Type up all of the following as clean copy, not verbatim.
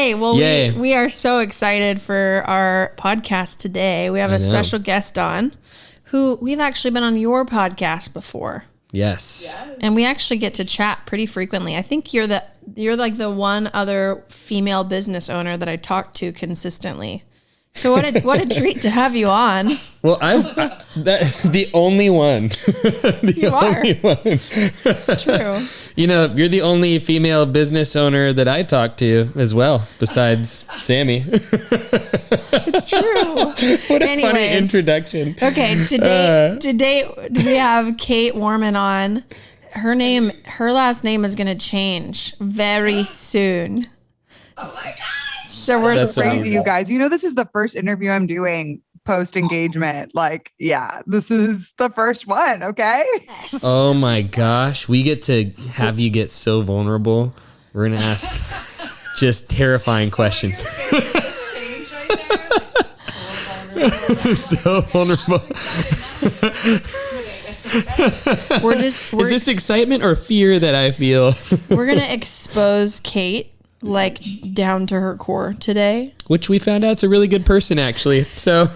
Yay. Well, Yay. We are so excited for our podcast today. We have a special guest on who we've actually been on your podcast before. Yes. And we actually get to chat pretty frequently. I think you're like the one other female business owner that I talk to consistently. So what a treat to have you on. Well, the only one. You are. It's true. You know, you're the only female business owner that I talk to as well, besides Sammy. It's true. What a funny introduction. Okay, today we have Kait Warman on. Her last name is going to change very soon. Oh my God. So we're That's crazy, you guys. You know, this is the first interview I'm doing post-engagement. Like, yeah, this is the first one, okay? Yes. Oh my gosh. We get to have you get so vulnerable. We're going to ask just terrifying questions. So vulnerable. Is this excitement or fear that I feel? We're going to expose Kait like down to her core today, which we found out's a really good person actually, so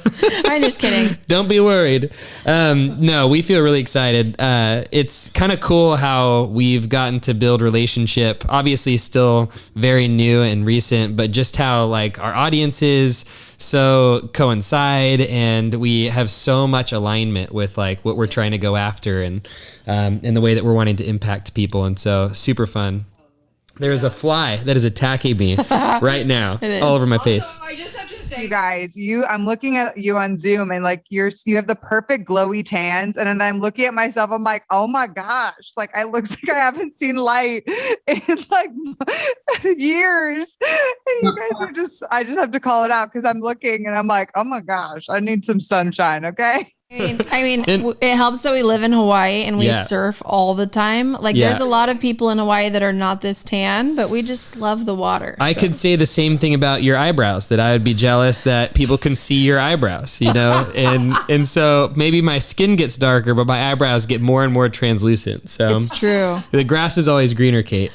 I'm just kidding. Don't be worried. No, we feel really excited. It's kind of cool how we've gotten to build relationship, obviously still very new and recent, but just how like our audiences so coincide and we have so much alignment with like what we're trying to go after and in the way that we're wanting to impact people, and so super fun. There is a fly that is attacking me right now, all over my face. I just have to say, guys, I'm looking at you on Zoom and like you have the perfect glowy tans. And then I'm looking at myself. I'm like, oh my gosh, like I looks like I haven't seen light in like years. And you guys I just have to call it out because I'm looking and I'm like, oh my gosh, I need some sunshine. Okay. I mean, it helps that we live in Hawaii and we surf all the time. Like there's a lot of people in Hawaii that are not this tan, but we just love the water. I could say the same thing about your eyebrows, that I would be jealous that people can see your eyebrows, you know? and so maybe my skin gets darker, but my eyebrows get more and more translucent. So it's true. The grass is always greener, Kait.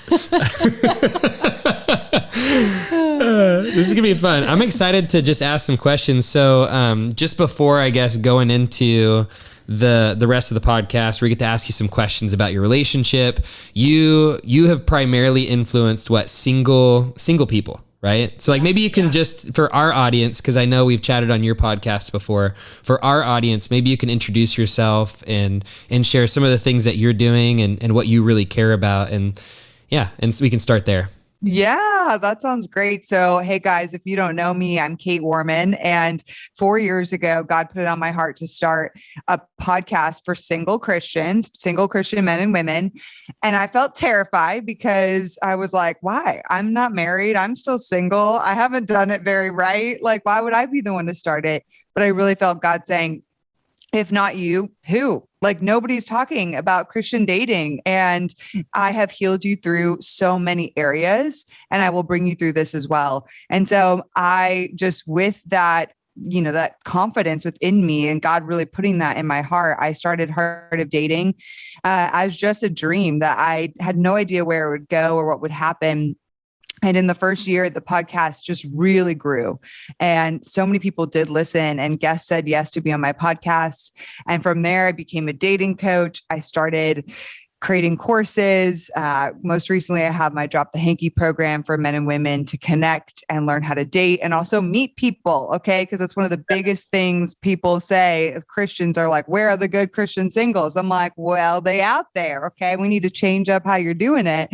This is gonna be fun. I'm excited to just ask some questions. So just before, I guess, going into the rest of the podcast, we get to ask you some questions about your relationship. You have primarily influenced single people, right? So like maybe you can just, for our audience, because I know we've chatted on your podcast before, for our audience, maybe you can introduce yourself and share some of the things that you're doing and what you really care about, and so we can start there. Yeah, that sounds great. So, hey guys, if you don't know me, I'm Kait Warman. And 4 years ago, God put it on my heart to start a podcast for single Christian men and women. And I felt terrified because I was like, why? I'm not married. I'm still single. I haven't done it very right. Like, why would I be the one to start it? But I really felt God saying, if not you, who? Like nobody's talking about Christian dating, and I have healed you through so many areas, and I will bring you through this as well. And so I just, with that, that confidence within me and God really putting that in my heart, I started Heart of Dating as just a dream that I had no idea where it would go or what would happen. And in the first year, the podcast just really grew. And so many people did listen, and guests said yes to be on my podcast. And from there, I became a dating coach. I started creating courses. Most recently, I have my Drop the Hanky program for men and women to connect and learn how to date and also meet people. Okay. Because that's one of the biggest things people say as Christians are like, where are the good Christian singles? I'm like, well, they out there. Okay. We need to change up how you're doing it.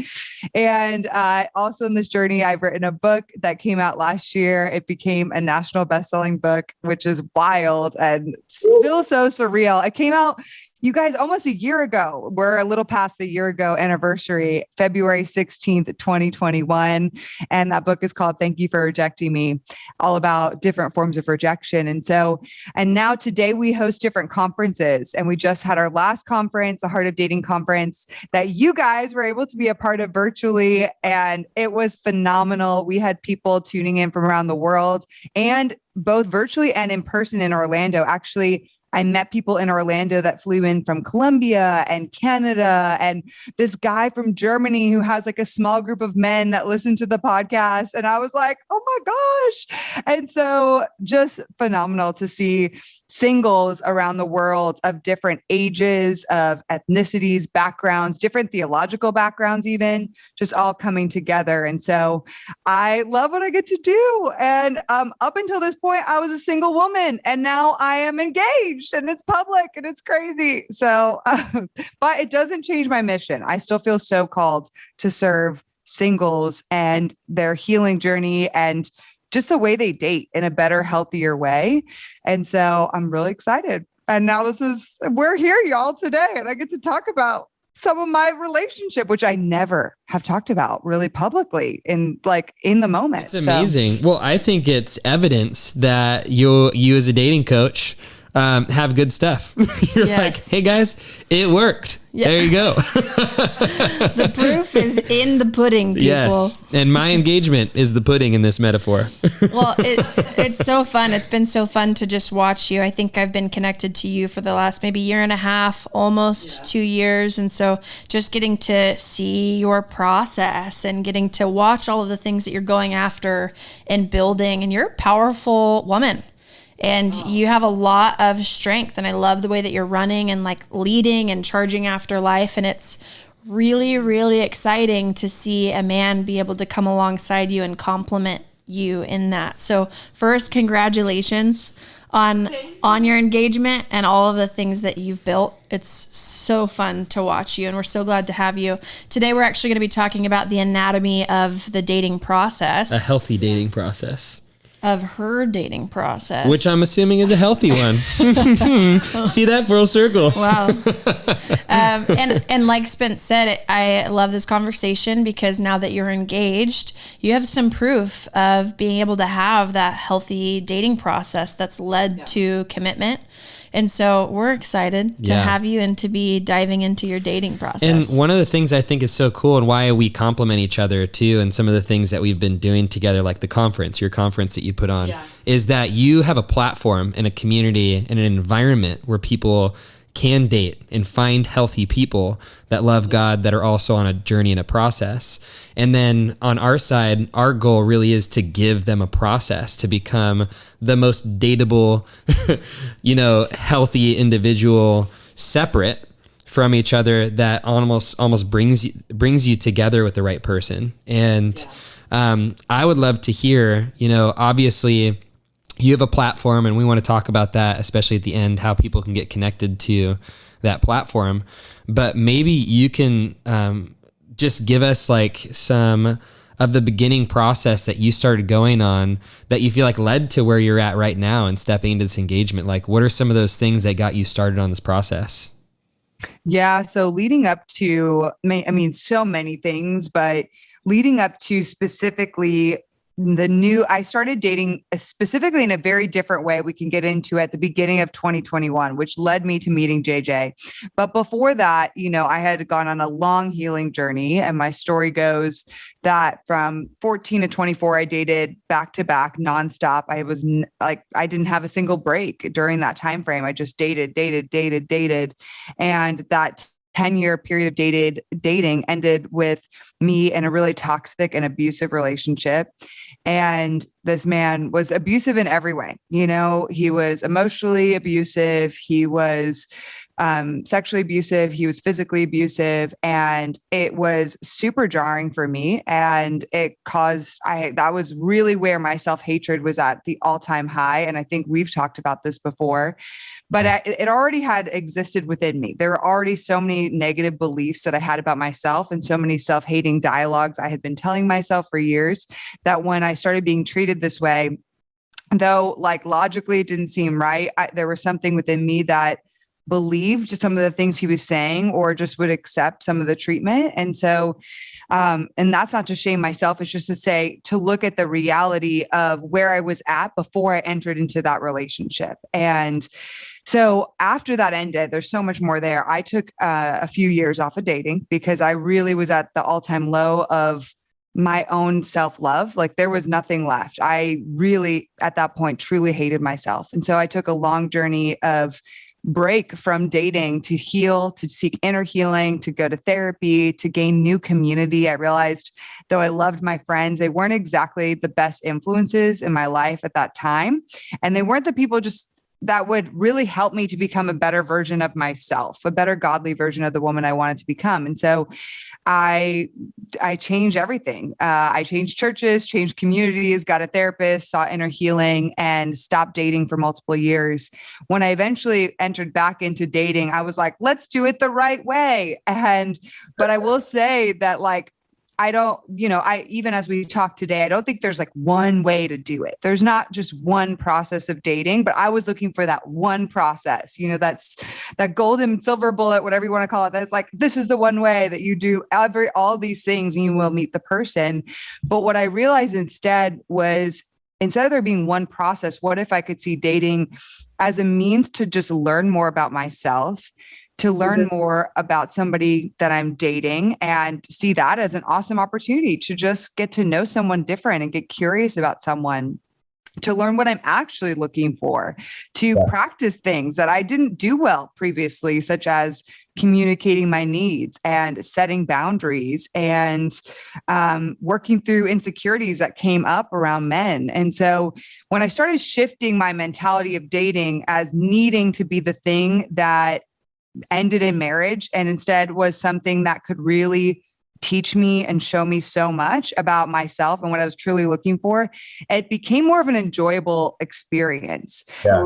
And also in this journey, I've written a book that came out last year. It became a national best-selling book, which is wild and still so surreal. It came out, you guys, almost a year ago. We're a little past the year ago anniversary, February 16th, 2021. And that book is called Thank You for Rejecting Me, all about different forms of rejection. And now today we host different conferences, and we just had our last conference, the Heart of Dating conference, that you guys were able to be a part of virtually. And it was phenomenal. We had people tuning in from around the world, and both virtually and in person in Orlando. Actually, I met people in Orlando that flew in from Colombia and Canada, and this guy from Germany who has like a small group of men that listen to the podcast. And I was like, oh my gosh. And so just phenomenal to see singles around the world of different ages, of ethnicities, backgrounds, different theological backgrounds, even just all coming together. And so I love what I get to do. And up until this point, I was a single woman, and now I am engaged, and it's public and it's crazy. So, but it doesn't change my mission. I still feel so called to serve singles and their healing journey and just the way they date in a better, healthier way. And so I'm really excited. And now we're here, y'all, today, and I get to talk about some of my relationship, which I never have talked about really publicly in the moment. It's amazing. Well, I think it's evidence that you as a dating coach have good stuff. You're like, hey guys, it worked. Yeah. There you go. The proof is in the pudding, people. Yes. And my engagement is the pudding in this metaphor. Well, it's so fun. It's been so fun to just watch you. I think I've been connected to you for the last maybe year and a half, almost 2 years. And so just getting to see your process and getting to watch all of the things that you're going after and building. And you're a powerful woman. And you have a lot of strength, and I love the way that you're running and like leading and charging after life. And it's really, really exciting to see a man be able to come alongside you and compliment you in that. So first, congratulations on your engagement and all of the things that you've built. It's so fun to watch you, and we're so glad to have you. Today, we're actually going to be talking about the anatomy of the dating process. A healthy dating process. Of her dating process. Which I'm assuming is a healthy one. See that full circle. Wow. And like Spence said, I love this conversation because now that you're engaged, you have some proof of being able to have that healthy dating process that's led to commitment. And so we're excited to have you and to be diving into your dating process. And one of the things I think is so cool and why we complement each other too, and some of the things that we've been doing together, like the conference, your conference that you put on, is that you have a platform and a community and an environment where people can date and find healthy people that love God, that are also on a journey and a process. And then on our side, our goal really is to give them a process to become the most dateable, healthy individual, separate from each other, that almost brings you together with the right person. And I would love to hear, obviously you have a platform, and we want to talk about that, especially at the end, how people can get connected to that platform. But maybe you can just give us like some of the beginning process that you started going on that you feel like led to where you're at right now and stepping into this engagement. Like, what are some of those things that got you started on this process? Yeah. So leading up to, so many things, but leading up to specifically I started dating specifically in a very different way we can get into at the beginning of 2021, which led me to meeting JJ. But before that, I had gone on a long healing journey, and my story goes that from 14 to 24, I dated back to back nonstop. I was I didn't have a single break during that time frame. I just dated. And that 10-year period of dating ended with me in a really toxic and abusive relationship. And this man was abusive in every way. He was emotionally abusive. He was sexually abusive. He was physically abusive. And it was super jarring for me. And it caused, that was really where my self-hatred was at the all-time high. And I think we've talked about this before, but it already had existed within me. There were already so many negative beliefs that I had about myself and so many self-hating dialogues I had been telling myself for years, that when I started being treated this way, though logically it didn't seem right, there was something within me that believed some of the things he was saying, or just would accept some of the treatment. And so, and that's not to shame myself. It's just to look at the reality of where I was at before I entered into that relationship. And so after that ended, there's so much more there. I took a few years off of dating because I really was at the all-time low of my own self-love. Like there was nothing left. I really, at that point, truly hated myself. And so I took a long journey of break from dating to heal, to seek inner healing, to go to therapy, to gain new community. I realized, though I loved my friends, they weren't exactly the best influences in my life at that time. And they weren't the people just that would really help me to become a better version of myself, a better godly version of the woman I wanted to become. And so I changed everything. I changed churches, changed communities, got a therapist, saw inner healing, and stopped dating for multiple years. When I eventually entered back into dating, I was like, let's do it the right way. But I will say that like, even as we talk today, I don't think there's like one way to do it. There's not just one process of dating, but I was looking for that one process, that's that golden silver bullet, whatever you want to call it. That's like, this is the one way that you do all these things and you will meet the person. But what I realized instead was, instead of there being one process, what if I could see dating as a means to just learn more about myself, to learn more about somebody that I'm dating, and see that as an awesome opportunity to just get to know someone different and get curious about someone, to learn what I'm actually looking for, to practice things that I didn't do well previously, such as communicating my needs and setting boundaries and working through insecurities that came up around men. And so when I started shifting my mentality of dating as needing to be the thing that ended in marriage, and instead was something that could really teach me and show me so much about myself and what I was truly looking for, it became more of an enjoyable experience. Yeah.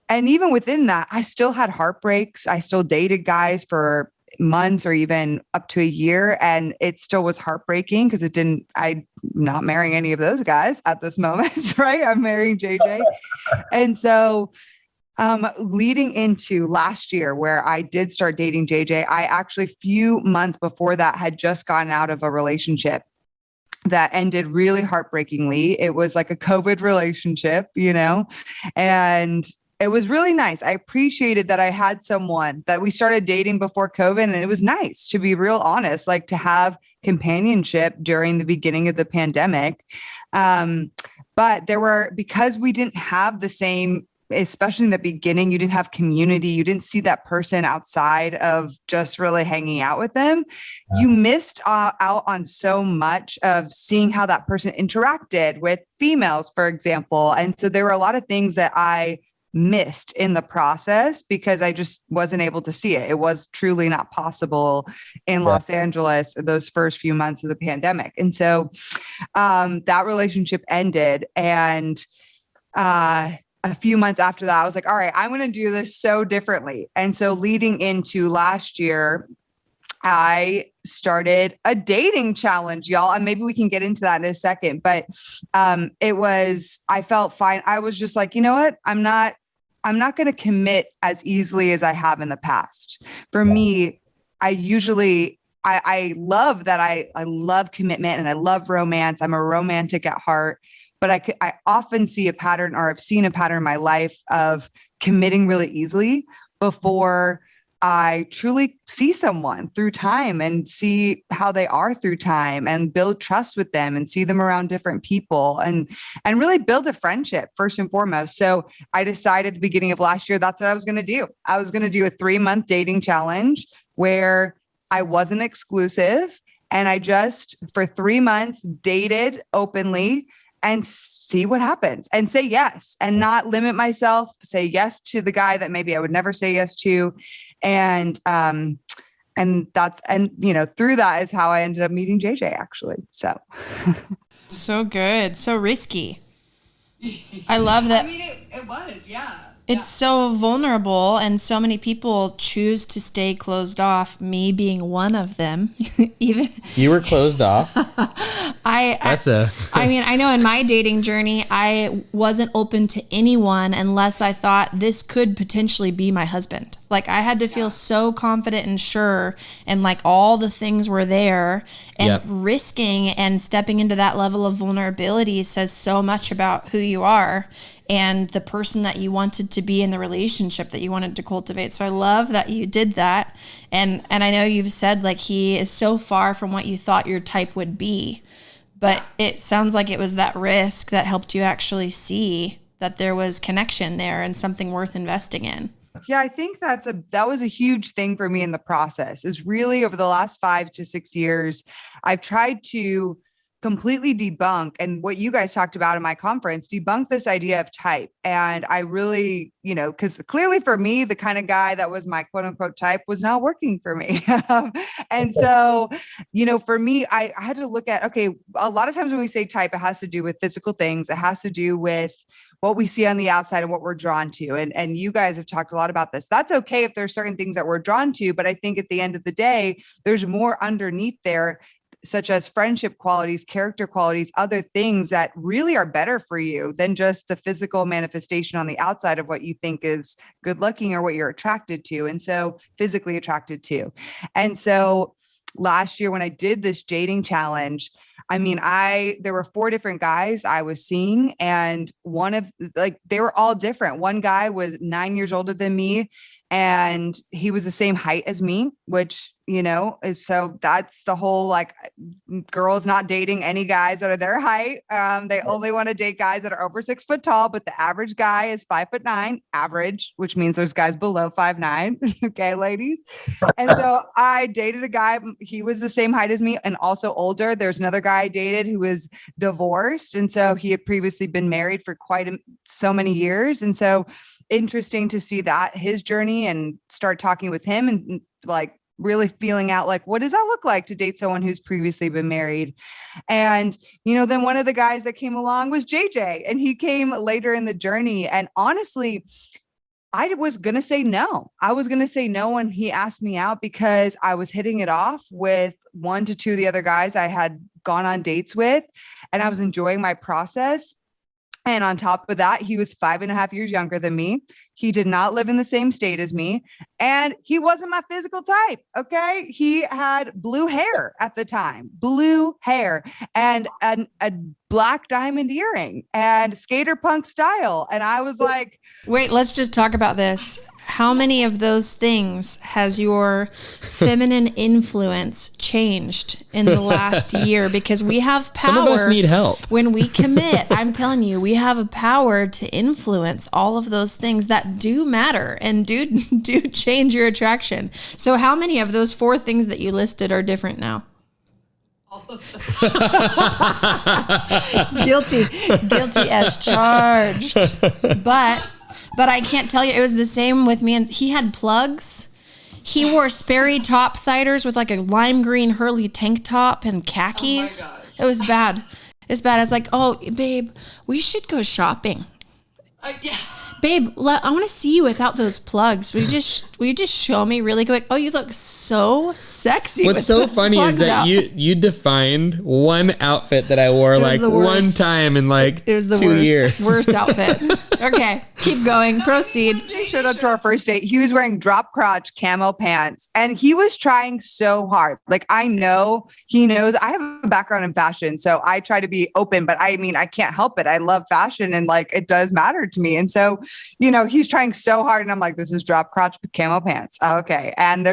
And even within that, I still had heartbreaks. I still dated guys for months or even up to a year. And it still was heartbreaking because I'm not marrying any of those guys at this moment, right? I'm marrying JJ. And so leading into last year, where I did start dating JJ, I actually, a few months before that, had just gotten out of a relationship that ended really heartbreakingly. It was like a COVID relationship, and it was really nice. I appreciated that I had someone that we started dating before COVID, and it was nice, to be real honest, like to have companionship during the beginning of the pandemic. But because we didn't have the same, especially in the beginning, you didn't have community. You didn't see that person outside of just really hanging out with them. You missed out on so much of seeing how that person interacted with females, for example. And so there were a lot of things that I missed in the process because I just wasn't able to see it. It was truly not possible in Los Angeles those first few months of the pandemic. And so that relationship ended. And a few months after that, I was like, all right, I'm going to do this so differently. And so leading into last year, I started a dating challenge, y'all. And maybe we can get into that in a second, but I felt fine. I was just like, you know what? I'm not going to commit as easily as I have in the past. For me, I love that. I love commitment and I love romance. I'm a romantic at heart. But I often see a pattern, or I've seen a pattern in my life, of committing really easily before I truly see someone through time and see how they are through time and build trust with them and see them around different people and really build a friendship first and foremost. So I decided at the beginning of last year, that's what I was going to do. I was going to do a 3-month dating challenge where I wasn't exclusive. And I just, for 3 months, dated openly and see what happens and say yes and not limit myself, say yes to the guy that maybe I would never say yes to. And through that is how I ended up meeting JJ, actually. So. So good. So risky. I love that. I mean, it was, yeah. It's so vulnerable, and so many people choose to stay closed off, me being one of them. Even you were closed off. I mean, I know in my dating journey, I wasn't open to anyone unless I thought this could potentially be my husband. Like I had to feel so confident and sure, and like all the things were there, and risking and stepping into that level of vulnerability says so much about who you are and the person that you wanted to be in the relationship that you wanted to cultivate. So I love that you did that. And I know you've said like he is so far from what you thought your type would be. But it sounds like it was that risk that helped you actually see that there was connection there and something worth investing in. Yeah, I think that was a huge thing for me in the process, is really over the last 5 to 6 years, I've tried to completely debunk, and what you guys talked about in my conference, debunk this idea of type. And I really, because clearly for me, the kind of guy that was my quote unquote type was not working for me. And so, for me, I had to look at, okay, a lot of times when we say type, it has to do with physical things. It has to do with what we see on the outside and what we're drawn to. And you guys have talked a lot about this. That's okay if there's certain things that we're drawn to, but I think at the end of the day, there's more underneath there, such as friendship qualities, character qualities, other things that really are better for you than just the physical manifestation on the outside of what you think is good looking or what you're attracted to. And so physically attracted to. And so last year when I did this dating challenge, there were 4 different guys I was seeing, and they were all different. One guy was 9 years older than me, and he was the same height as me, which, is, so that's the whole, girls not dating any guys that are their height. They only want to date guys that are over 6 foot tall, but the average guy is 5'9", average, which means there's guys below 5'9". Okay, ladies. And so I dated a guy, he was the same height as me and also older. There's another guy I dated who was divorced. And so he had previously been married for so many years. And so interesting to see that, his journey, and start talking with him and really feeling out what does that look like to date someone who's previously been married? And, then one of the guys that came along was JJ, and he came later in the journey. And honestly, I was going to say no. I was going to say no when he asked me out, because I was hitting it off with 1 to 2 of the other guys I had gone on dates with, and I was enjoying my process. And on top of that, he was 5.5 years younger than me. He did not live in the same state as me. And he wasn't my physical type. Okay. He had blue hair at the time, blue hair, and a black diamond earring and skater punk style. And I was like, wait, let's just talk about this. How many of those things has your feminine influence changed in the last year? Because we have power. Some of us need help. When we commit, I'm telling you, we have a power to influence all of those things that do matter and do change your attraction. So how many of those 4 things that you listed are different now? Guilty as charged. But I can't tell you, it was the same with me. And he had plugs. He wore Sperry topsiders with a lime green Hurley tank top and khakis. Oh, it was bad. It's bad. I was like, oh, babe, we should go shopping. Yeah. Babe, I want to see you without those plugs. Will you just show me really quick? Oh, you look so sexy. What's so funny is that you defined one outfit that I wore one time in it was the 2 years. Worst outfit. Okay, keep going. Proceed. He showed up to our first date. He was wearing drop crotch camo pants, and he was trying so hard. I know he knows I have a background in fashion, so I try to be open, but I can't help it. I love fashion, and it does matter to me. And so, he's trying so hard, and I'm like, this is drop crotch camo pants. Okay. And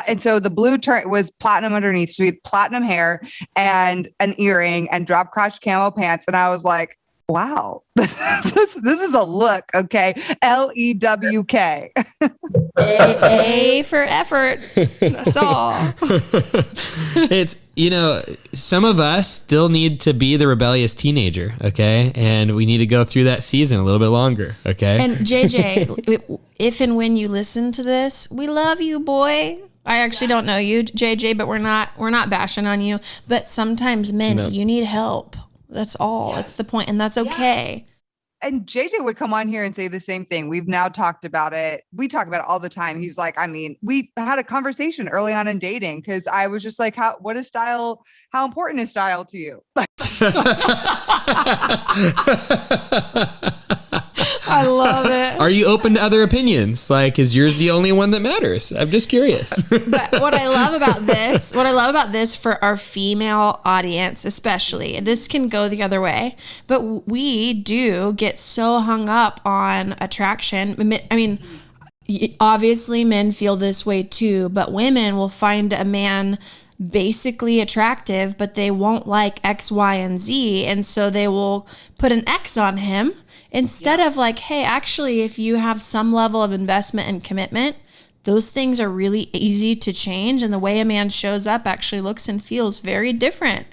and so the blue was platinum underneath. So we had platinum hair and an earring and drop crotch camo pants. And I was like, wow, this is a look. Okay. LEWK. A for effort. That's all. It's, some of us still need to be the rebellious teenager. Okay. And we need to go through that season a little bit longer. Okay. And JJ, if and when you listen to this, we love you, boy. I actually don't know you, JJ, but we're not bashing on you. But sometimes men, you need help. That's all. Yes. That's the point. And that's okay. And JJ would come on here and say the same thing. We've now talked about it. We talk about it all the time. He's like, we had a conversation early on in dating, because I was just like, how important is style to you? I love it. Are you open to other opinions? Is yours the only one that matters? I'm just curious. But what I love about this for our female audience, especially, this can go the other way, but we do get so hung up on attraction. Obviously men feel this way too, but women will find a man basically attractive, but they won't like X, Y, and Z. And so they will put an X on him instead of like, hey, actually, if you have some level of investment and commitment, those things are really easy to change. And the way a man shows up actually looks and feels very different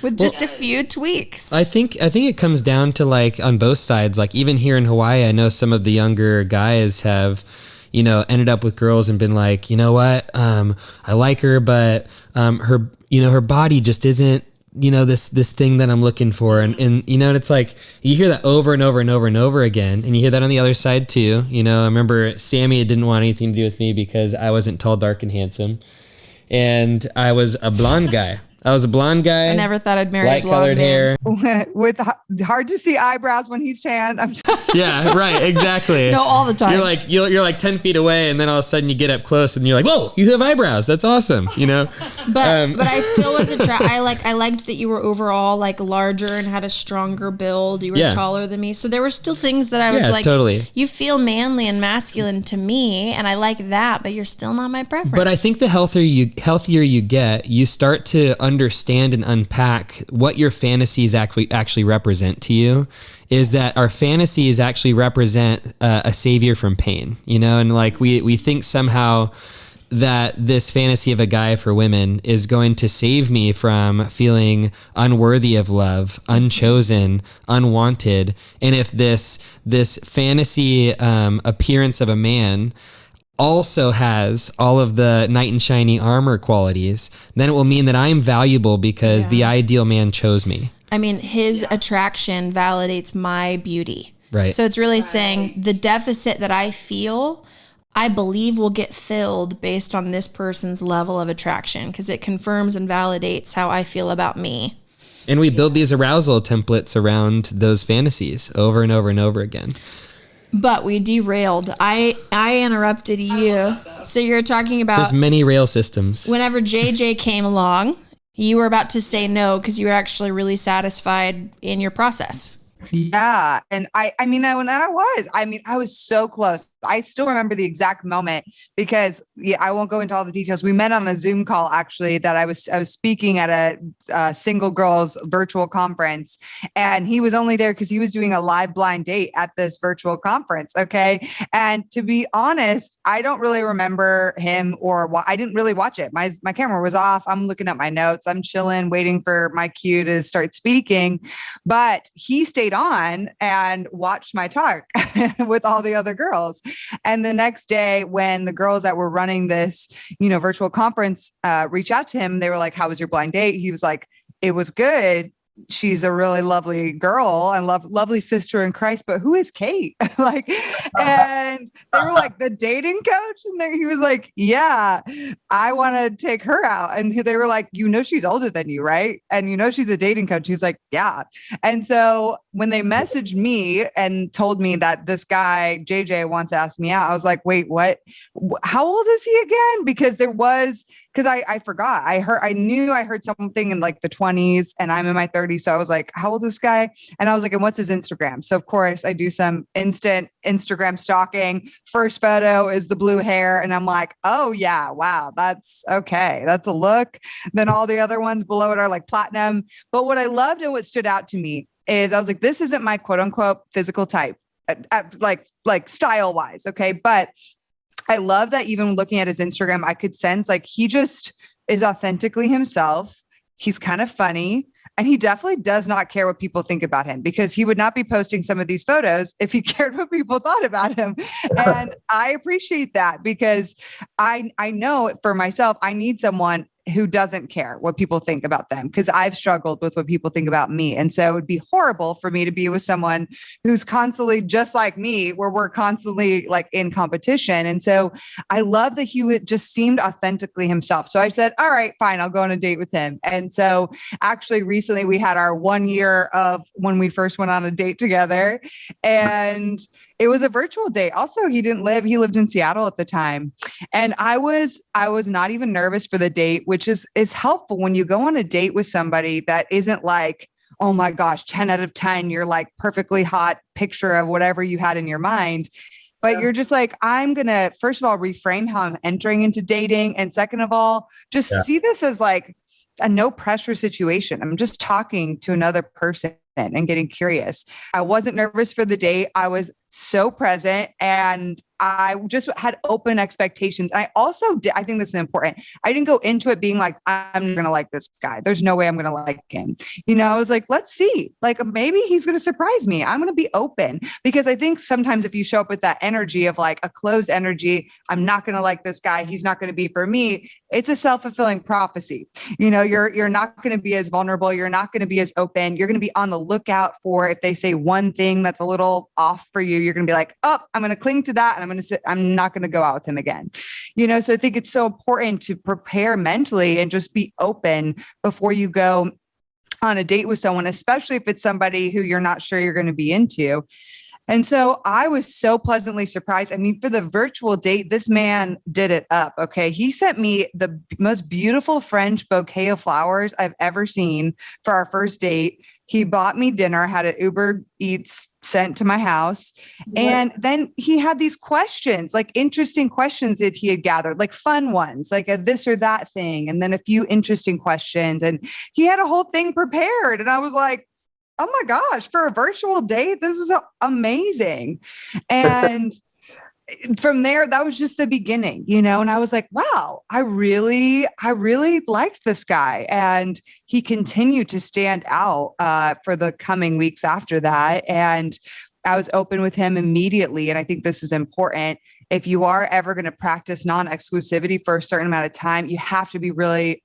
with just a few tweaks. I think it comes down to like on both sides. Like even here in Hawaii, I know some of the younger guys have, you know, ended up with girls and been like, you know what, I like her, but her, you know, her body just isn't, you know, this thing that I'm looking for. And you know, and it's like, you hear that over and over and over and over again. And you hear that on the other side too. You know, I remember Sammy didn't want anything to do with me because I wasn't tall, dark, and handsome. And I was a blonde guy. I never thought I'd marry a blonde light-colored hair. With hard to see eyebrows when he's tan. Yeah, right, exactly. No, all the time. You're like 10 feet away, and then all of a sudden you get up close, and you're like, whoa, you have eyebrows. That's awesome, you know. But I still was attracted. I liked that you were overall like larger and had a stronger build. You were taller than me, so there were still things that I was like, totally. You feel manly and masculine to me, and I like that, but you're still not my preference. But I think the healthier you get, you start to understand and unpack what your fantasies actually represent to you. Is that our fantasies actually represent a savior from pain, you know? And like we think somehow that this fantasy of a guy for women is going to save me from feeling unworthy of love, unchosen, unwanted. And if this fantasy appearance of a man also has all of the knight in shining armor qualities, then it will mean that I'm valuable because the ideal man chose me. I mean, his attraction validates my beauty. Right. So it's really saying the deficit that I feel, I believe will get filled based on this person's level of attraction, because it confirms and validates how I feel about me. And we build these arousal templates around those fantasies over and over and over again. But we derailed. I interrupted you. So you're talking about... There's many rail systems. Whenever JJ came along, you were about to say no because you were actually really satisfied in your process. Yeah. And I was so close. I still remember the exact moment because I won't go into all the details. We met on a Zoom call actually that I was speaking at a single girls virtual conference, and he was only there because he was doing a live blind date at this virtual conference. Okay. And to be honest, I don't really remember him I didn't really watch it. My camera was off. I'm looking at my notes. I'm chilling, waiting for my cue to start speaking, but he stayed on and watched my talk with all the other girls. And the next day when the girls that were running this, virtual conference, reached out to him, they were like, how was your blind date? He was like, it was good. She's a really lovely girl and lovely sister in Christ, but who is Kait? And they were like, the dating coach. And he was like, yeah, I want to take her out. And they were like, she's older than you, right? And she's a dating coach. He was like, yeah. And so when they messaged me and told me that this guy, JJ, wants to ask me out, I was like, wait, what? How old is he again? Because I forgot. I knew I heard something in like the 20s and I'm in my 30s. So I was like, how old is this guy? And I was like, and what's his Instagram? So of course I do some instant Instagram stalking. First photo is the blue hair. And I'm like, oh yeah, wow. That's okay. That's a look. Then all the other ones below it are like platinum. But what I loved and what stood out to me is I was like, this isn't my quote unquote physical type, like style wise. Okay. But I love that even looking at his Instagram, I could sense like he just is authentically himself. He's kind of funny. And he definitely does not care what people think about him, because he would not be posting some of these photos if he cared what people thought about him. And I appreciate that, because I know for myself, I need someone who doesn't care what people think about them, because I've struggled with what people think about me. And so it would be horrible for me to be with someone who's constantly just like me, where we're constantly like in competition. And so I love that he just seemed authentically himself. So I said, all right, fine, I'll go on a date with him. And so actually recently we had our 1 year of when we first went on a date together, and it was a virtual date. Also, he lived in Seattle at the time. And I was not even nervous for the date, which is helpful when you go on a date with somebody that isn't like, oh my gosh, 10 out of 10, you're like perfectly hot picture of whatever you had in your mind. but you're just like, I'm going to, first of all, reframe how I'm entering into dating. And second of all, just see this as like a no pressure situation. I'm just talking to another person and getting curious. I wasn't nervous for the date. I was so present, and I just had open expectations. I also did, I think this is important. I didn't go into it being like, I'm going to like this guy. There's no way I'm going to like him. I was like, let's see, like, maybe he's going to surprise me. I'm going to be open, because I think sometimes if you show up with that energy of like a closed energy, I'm not going to like this guy, he's not going to be for me, it's a self-fulfilling prophecy. You're not going to be as vulnerable. You're not going to be as open. You're going to be on the lookout for, if they say one thing that's a little off for you, you're going to be like, oh, I'm going to cling to that. And I'm not going to go out with him again. So I think it's so important to prepare mentally and just be open before you go on a date with someone, especially if it's somebody who you're not sure you're going to be into. And so I was so pleasantly surprised. I mean, for the virtual date, this man did it up. Okay. He sent me the most beautiful French bouquet of flowers I've ever seen for our first date. He bought me dinner, had an Uber Eats sent to my house. And then he had these questions, like interesting questions that he had gathered, like fun ones, like a this or that thing. And then a few interesting questions. And he had a whole thing prepared. And I was like, oh my gosh, for a virtual date, this was amazing. And from there, that was just the beginning, and I was like, wow, I really liked this guy. And he continued to stand out for the coming weeks after that. And I was open with him immediately. And I think this is important. If you are ever going to practice non-exclusivity for a certain amount of time, you have to be really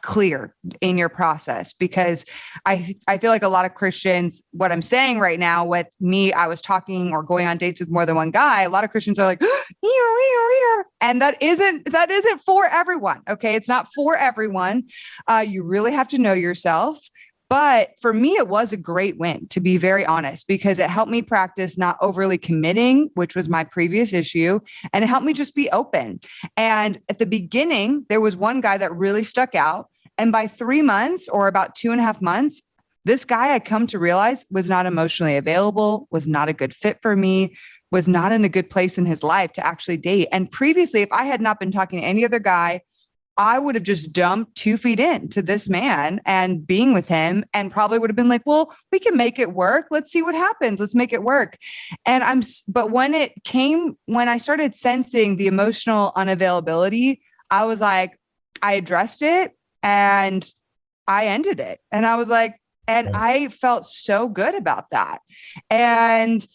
clear in your process, because I feel like a lot of Christians, what I'm saying right now with me, I was talking or going on dates with more than one guy. A lot of Christians are like, and that isn't for everyone. Okay. It's not for everyone. You really have to know yourself. But for me, it was a great win, to be very honest, because it helped me practice not overly committing, which was my previous issue. And it helped me just be open. And at the beginning, there was one guy that really stuck out. And by 3 months, or about 2.5 months, this guy I come to realize was not emotionally available, was not a good fit for me, was not in a good place in his life to actually date. And previously, if I had not been talking to any other guy, I would have just jumped 2 feet into this man and being with him, and probably would have been like, well, we can make it work. Let's see what happens. Let's make it work. But when I started sensing the emotional unavailability, I was like, I addressed it and I ended it. And I was like, and I felt so good about that. And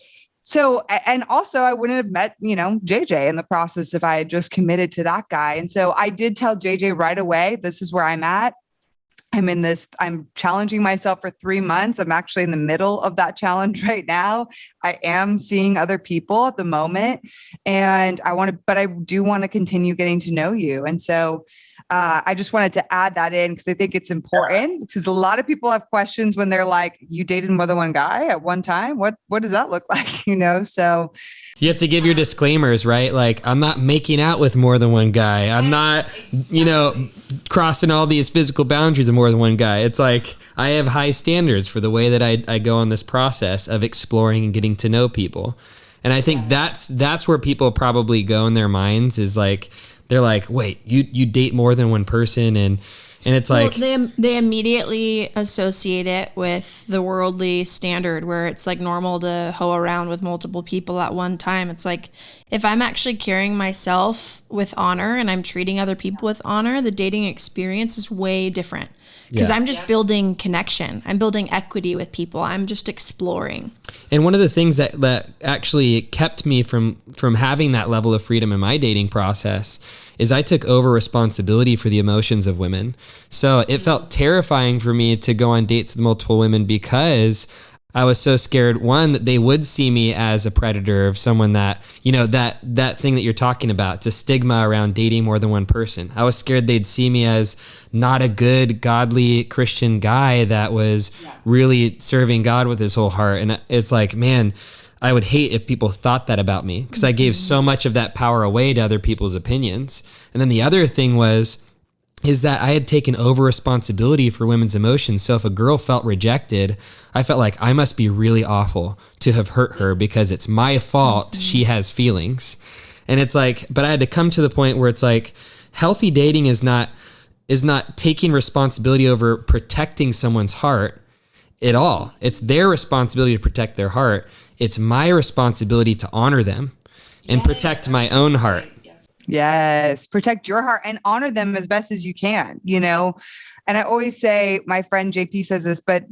also I wouldn't have met, JJ in the process if I had just committed to that guy. And so I did tell JJ right away, this is where I'm at. I'm challenging myself for 3 months. I'm actually in the middle of that challenge right now. I am seeing other people at the moment, and but I do want to continue getting to know you. And so I just wanted to add that in, because I think it's important, because a lot of people have questions when they're like, you dated more than one guy at one time? What does that look like? So you have to give your disclaimers, right? Like, I'm not making out with more than one guy. I'm not, crossing all these physical boundaries of more than one guy. It's like, I have high standards for the way that I go on this process of exploring and getting to know people. And I think that's where people probably go in their minds, is like, they're like, wait, you date more than one person, and it's like they immediately associate it with the worldly standard, where it's like normal to hoe around with multiple people at one time. It's like, if I'm actually carrying myself with honor and I'm treating other people with honor, the dating experience is way different, because I'm just building connection. I'm building equity with people. I'm just exploring. And one of the things that actually kept me from having that level of freedom in my dating process is I took over responsibility for the emotions of women. So it felt terrifying for me to go on dates with multiple women, because I was so scared, one, that they would see me as a predator, of someone that, that thing that you're talking about. It's a stigma around dating more than one person. I was scared they'd see me as not a good, godly Christian guy that was really serving God with his whole heart. And it's like, man, I would hate if people thought that about me, because I gave so much of that power away to other people's opinions. And then the other thing was, is that I had taken over responsibility for women's emotions. So if a girl felt rejected, I felt like I must be really awful to have hurt her because it's my fault she has feelings. And it's like, but I had to come to the point where it's like, healthy dating is not taking responsibility over protecting someone's heart at all. It's their responsibility to protect their heart. It's my responsibility to honor them and protect my own heart. Yes. Protect your heart and honor them as best as you can, you know? And I always say, my friend JP says this, but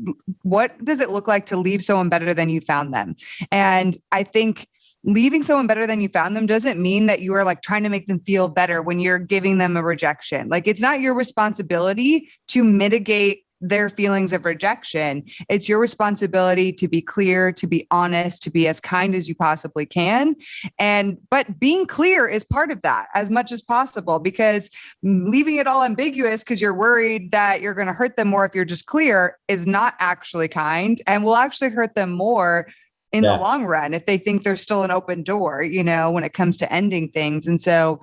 what does it look like to leave someone better than you found them? And I think leaving someone better than you found them doesn't mean that you are like trying to make them feel better when you're giving them a rejection. Like, it's not your responsibility to mitigate their feelings of rejection. It's your responsibility to be clear, to be honest, to be as kind as you possibly can. But being clear is part of that as much as possible, because leaving it all ambiguous because you're worried that you're going to hurt them more if you're just clear is not actually kind, and will actually hurt them more in the long run if they think there's still an open door, you know, when it comes to ending things. And so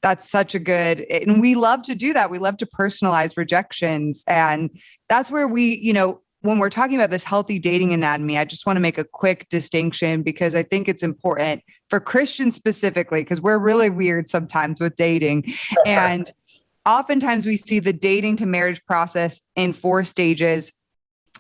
that's such a good, and we love to do that. We love to personalize rejections. And that's where we, you know, when we're talking about this healthy dating anatomy, I just want to make a quick distinction, because I think it's important for Christians specifically, because we're really weird sometimes with dating. And oftentimes we see the dating to marriage process in 4 stages: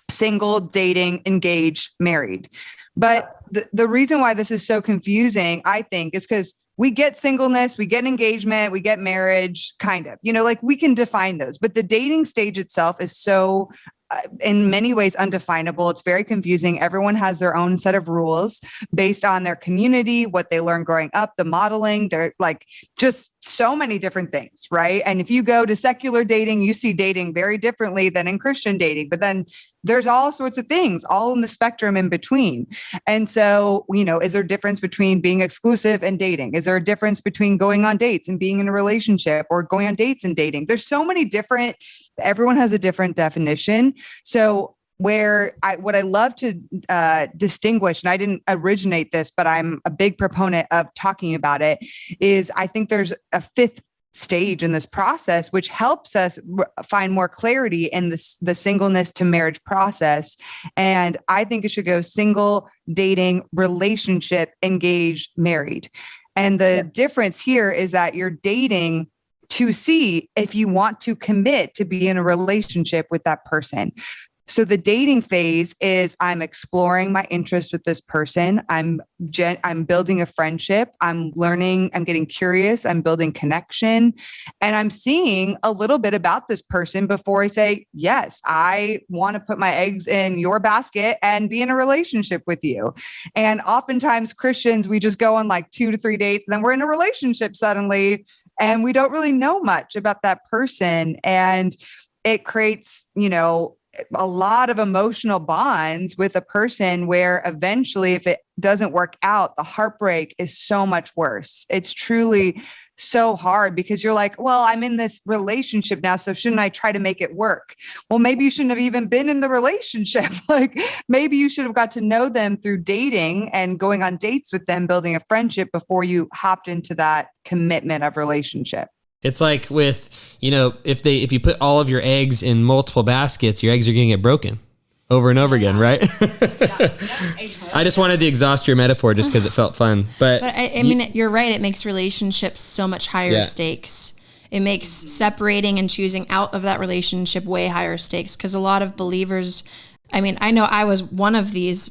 single, dating, engaged, married. But the reason why this is so confusing, I think, is because we get singleness, we get engagement, we get marriage, kind of, you know, like we can define those. But the dating stage itself is so, in many ways, undefinable. It's very confusing. Everyone has their own set of rules based on their community, what they learned growing up, the modeling. They're like just so many different things, right? And if you go to secular dating, you see dating very differently than in Christian dating. But then there's all sorts of things all in the spectrum in between. And so, you know, is there a difference between being exclusive and dating? Is there a difference between going on dates and being in a relationship, or going on dates and dating? There's so many different, everyone has a different definition. So what I love to distinguish, and I didn't originate this, but I'm a big proponent of talking about it, is I think there's a 5th stage in this process, which helps us find more clarity in the singleness to marriage process. And I think it should go single, dating, relationship, engaged, married. And the difference here is that you're dating to see if you want to commit to be in a relationship with that person. So the dating phase is I'm exploring my interest with this person. I'm building a friendship. I'm learning. I'm getting curious. I'm building connection. And I'm seeing a little bit about this person before I say, yes, I want to put my eggs in your basket and be in a relationship with you. And oftentimes Christians, we just go on like 2 to 3 dates, and then we're in a relationship suddenly, and we don't really know much about that person. And it creates, you know, a lot of emotional bonds with a person where eventually, if it doesn't work out, the heartbreak is so much worse. It's truly so hard, because you're like, well, I'm in this relationship now, so shouldn't I try to make it work? Well, maybe you shouldn't have even been in the relationship. Like, maybe you should have got to know them through dating and going on dates with them, building a friendship before you hopped into that commitment of relationship. It's like with, you know, if you put all of your eggs in multiple baskets, your eggs are going to get broken over and over again, right? I just wanted to exhaust your metaphor just because it felt fun. But I mean, you're right. It makes relationships so much higher stakes. It makes separating and choosing out of that relationship way higher stakes, because a lot of believers, I mean, I know I was one of these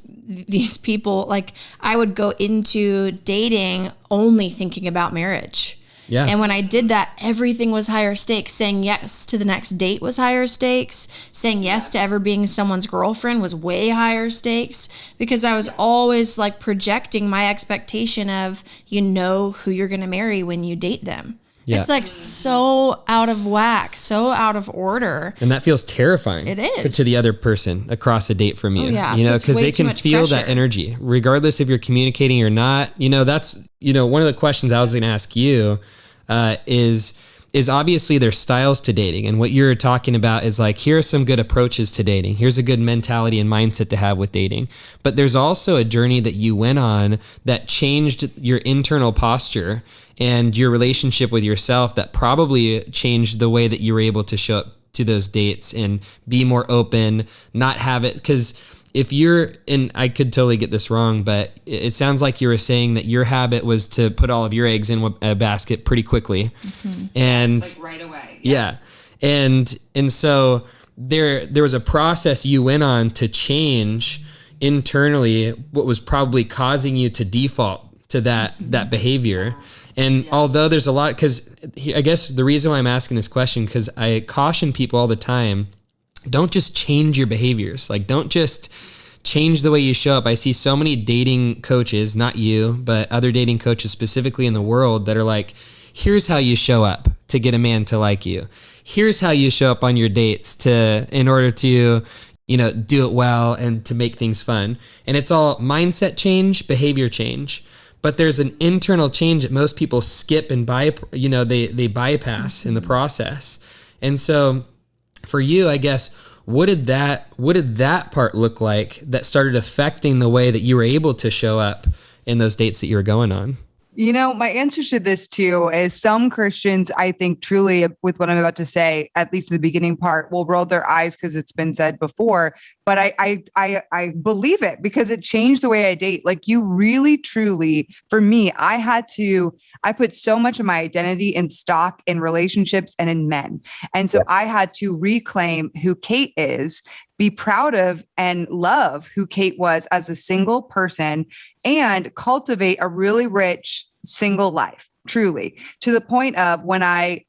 people. Like, I would go into dating only thinking about marriage. Yeah. And when I did that, everything was higher stakes. Saying yes to the next date was higher stakes. Saying yes to ever being someone's girlfriend was way higher stakes, because I was always like projecting my expectation of, you know, who you're going to marry when you date them. Yeah. It's like so out of whack, so out of order. And that feels terrifying. It is. To the other person across a date from you. Oh, yeah. You know, because they can feel pressure. that energy, regardless if you're communicating or not. You know, that's, you know, one of the questions I was going to ask you is is obviously there's styles to dating. And what you're talking about is like, here are some good approaches to dating. Here's a good mentality and mindset to have with dating. But there's also a journey that you went on that changed your internal posture and your relationship with yourself, that probably changed the way that you were able to show up to those dates and be more open, not have it. Because if you're, and I could totally get this wrong, but it sounds like you were saying that your habit was to put all of your eggs in a basket pretty quickly. And like right away. Yeah. And so there was a process you went on to change internally what was probably causing you to default to that behavior. And although there's a lot, because I guess the reason why I'm asking this question, because I caution people all the time, don't just change your behaviors. Like, don't just change the way you show up. I see so many dating coaches, not you, but other dating coaches specifically in the world, that are like, here's how you show up to get a man to like you. Here's how you show up on your dates in order to, do it well and to make things fun. And it's all mindset change, behavior change. But there's an internal change that most people skip and they bypass in the process. And so for you, I guess, what did that part look like that started affecting the way that you were able to show up in those dates that you were going on? My answer to this too is some Christians, I think truly with what I'm about to say, at least the beginning part, will roll their eyes because it's been said before, but I believe it because it changed the way I date. Like, you really, truly, for me, I put so much of my identity in stock in relationships and in men. And so I had to reclaim who Kait is, be proud of and love who Kait was as a single person, and cultivate a really rich single life, truly, to the point of where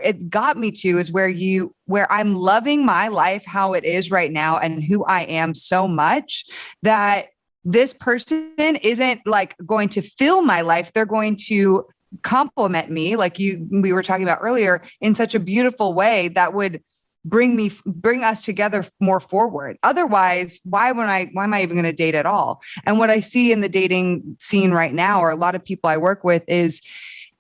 it got me to is where I'm loving my life, how it is right now and who I am so much that this person isn't like going to fill my life. They're going to complement me, like we were talking about earlier, in such a beautiful way that would bring us together more forward. Otherwise, why am I even going to date at all? And what I see in the dating scene right now, or a lot of people I work with, is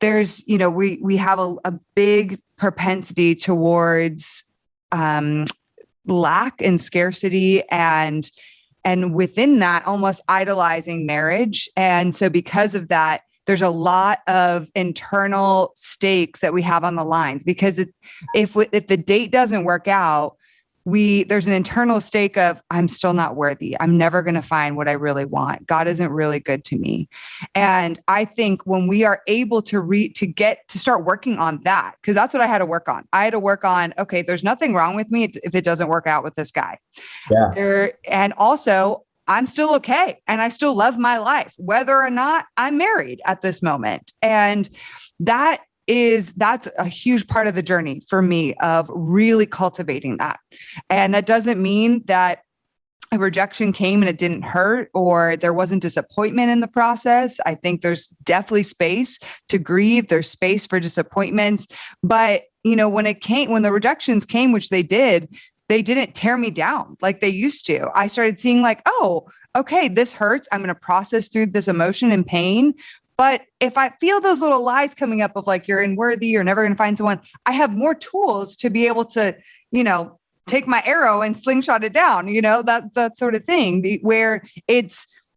there's, we have a big propensity towards lack and scarcity, and within that, almost idolizing marriage. And so because of that, there's a lot of internal stakes that we have on the lines, because if the date doesn't work out, there's an internal stake of, I'm still not worthy. I'm never going to find what I really want. God isn't really good to me. And I think when we are able to start working on that, because that's what I had to work on. I had to work on, okay, there's nothing wrong with me if it doesn't work out with this guy. Yeah. And also, I'm still okay. And I still love my life, whether or not I'm married at this moment. And that's a huge part of the journey for me of really cultivating that. And that doesn't mean that a rejection came and it didn't hurt, or there wasn't disappointment in the process. I think there's definitely space to grieve. There's space for disappointments. But, when the rejections came, which they didn't tear me down like they used to. I started seeing like, oh, okay, this hurts. I'm going to process through this emotion and pain. But if I feel those little lies coming up of like, you're unworthy, you're never going to find someone, I have more tools to be able to, take my arrow and slingshot it down, that sort of thing, where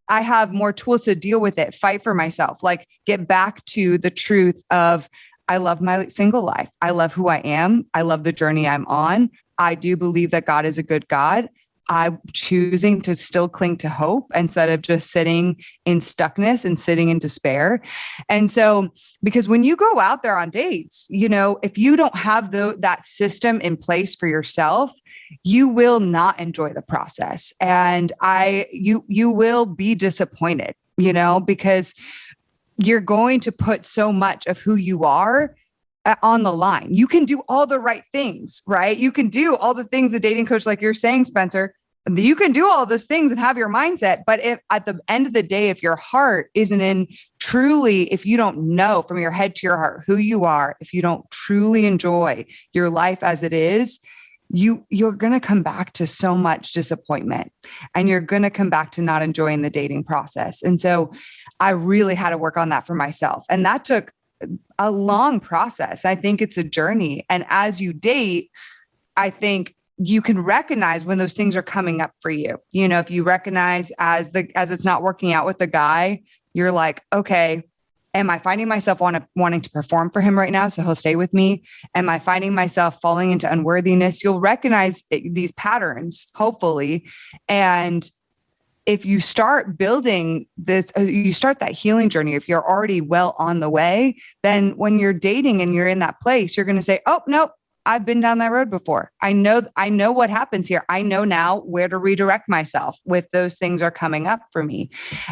I have more tools to deal with it, fight for myself, like get back to the truth of, I love my single life. I love who I am. I love the journey I'm on. I do believe that God is a good God. I'm choosing to still cling to hope instead of just sitting in stuckness and sitting in despair. And so, because when you go out there on dates, if you don't have that system in place for yourself, you will not enjoy the process. And you will be disappointed, because you're going to put so much of who you are on the line. You can do all the right things, right? You can do all the things a dating coach, like you're saying, Spencer, you can do all those things and have your mindset. But if at the end of the day, if your heart isn't in truly, if you don't know from your head to your heart who you are, if you don't truly enjoy your life as it is, you're going to come back to so much disappointment, and you're going to come back to not enjoying the dating process. And so I really had to work on that for myself. And that took a long process. I think it's a journey. And as you date, I think you can recognize when those things are coming up for you. You know, if you recognize as it's not working out with the guy, you're like, okay, am I finding myself wanting to perform for him right now, so he'll stay with me? Am I finding myself falling into unworthiness? You'll recognize these patterns, hopefully. And if you start building this, you start that healing journey, if you're already well on the way, then when you're dating and you're in that place, you're going to say, oh, nope, I've been down that road before. I know what happens here. I know now where to redirect myself if those things are coming up for me.